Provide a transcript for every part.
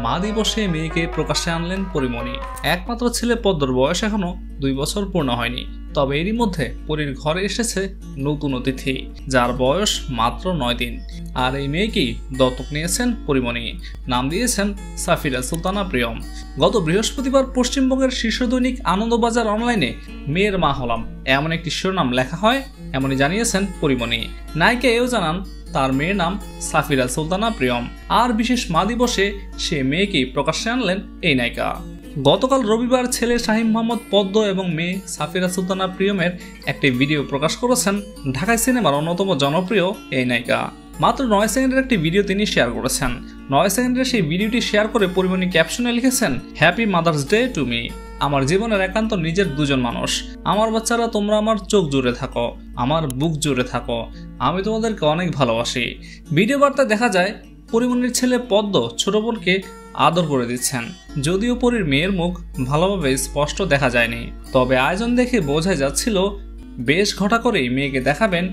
মা দিবসে মেয়েকে প্রকাশ্যে আনলেন পরীমণি। একমাত্র ছেলে পদ্মর বয়স এখনো 2 বছর পূর্ণ হয়নি, তবে এরই মধ্যে পরীর ঘরে এসেছে নতুন অতিথি, যার বয়স মাত্র 9 দিন। আর এই মেয়েকেই দত্তক নিয়েছেন পরীমণি। নাম দিয়েছেন সাফিরা সুলতানা প্রিয়ম। গত বৃহস্পতিবার পশ্চিমবঙ্গের শীর্ষ দৈনিক আনন্দবাজার অনলাইনে মেয়ের মা হলাম এমন একটি শিরোনাম লেখা হয়, এমনই জানিয়েছেন পরীমণি। নায়িকা এও জানান তার মেয়ের নাম সাফিরা সুলতানা প্রিয়ম। আর বিশেষ মা দিবসে সে মেয়েকেই প্রকাশ্যে আনলেন এই নায়িকা। গতকাল রবিবার ছেলে শাহিম মোহাম্মদ পদ্ম এবং মেয়ে সাফিরা সুলতানা প্রিয়মের একটি ভিডিও প্রকাশ করেছেন ঢাকাই সিনেমার অন্যতম জনপ্রিয় এই নায়িকা। মাত্র 9 সেকেন্ডের একটি ভিডিও তিনি শেয়ার করেছেন। 9 সেকেন্ডের সেই ভিডিওটি শেয়ার করে পরীমণি ক্যাপশনে লিখেছেন, happy mother's day to me. আমার জীবনের একান্ত নিজের দুজন মানুষ। আমার বাচ্চারা, তোমরা আমার চোখ জুড়ে থাকো, আমার বুক জুড়ে থাকো। আমি তোমাদেরকে অনেক ভালোবাসি। ভিডিও বার্তায় দেখা যায় পরীমণির ছেলে পদ্ম ছোট বোনকে আদর করে দিচ্ছেন। যদিও পরীর মেয়ের মুখ ভালোভাবে স্পষ্ট দেখা যায়নি, তবে আয়োজন দেখে বোঝা যাচ্ছিল বেশ ঘটা করেই মেয়েকে দেখাবেন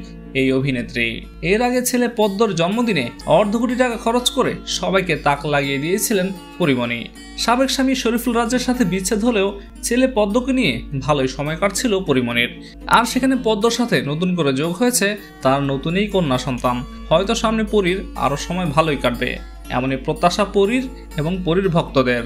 এই অভিনেত্রী। এর আগে ছেলে পদ্মর জন্মদিনে অর্ধ কোটি টাকা খরচ করে সবাইকে তাক লাগিয়ে দিয়েছিলেন পরীমণি। সাবেক স্বামী শরীফুল রাজের সাথে বিচ্ছেদ হলেও ছেলে পদ্মকে নিয়ে ভালোই সময় কাটছিল পরীমণির। আর সেখানে পদ্মর সাথে নতুন করে যোগ হয়েছে তার নতুন এই কন্যা সন্তান। হয়তো সামনে পরীর আরও সময় ভালোই কাটবে, এমনই প্রত্যাশা পরীর এবং পরীর ভক্তদের।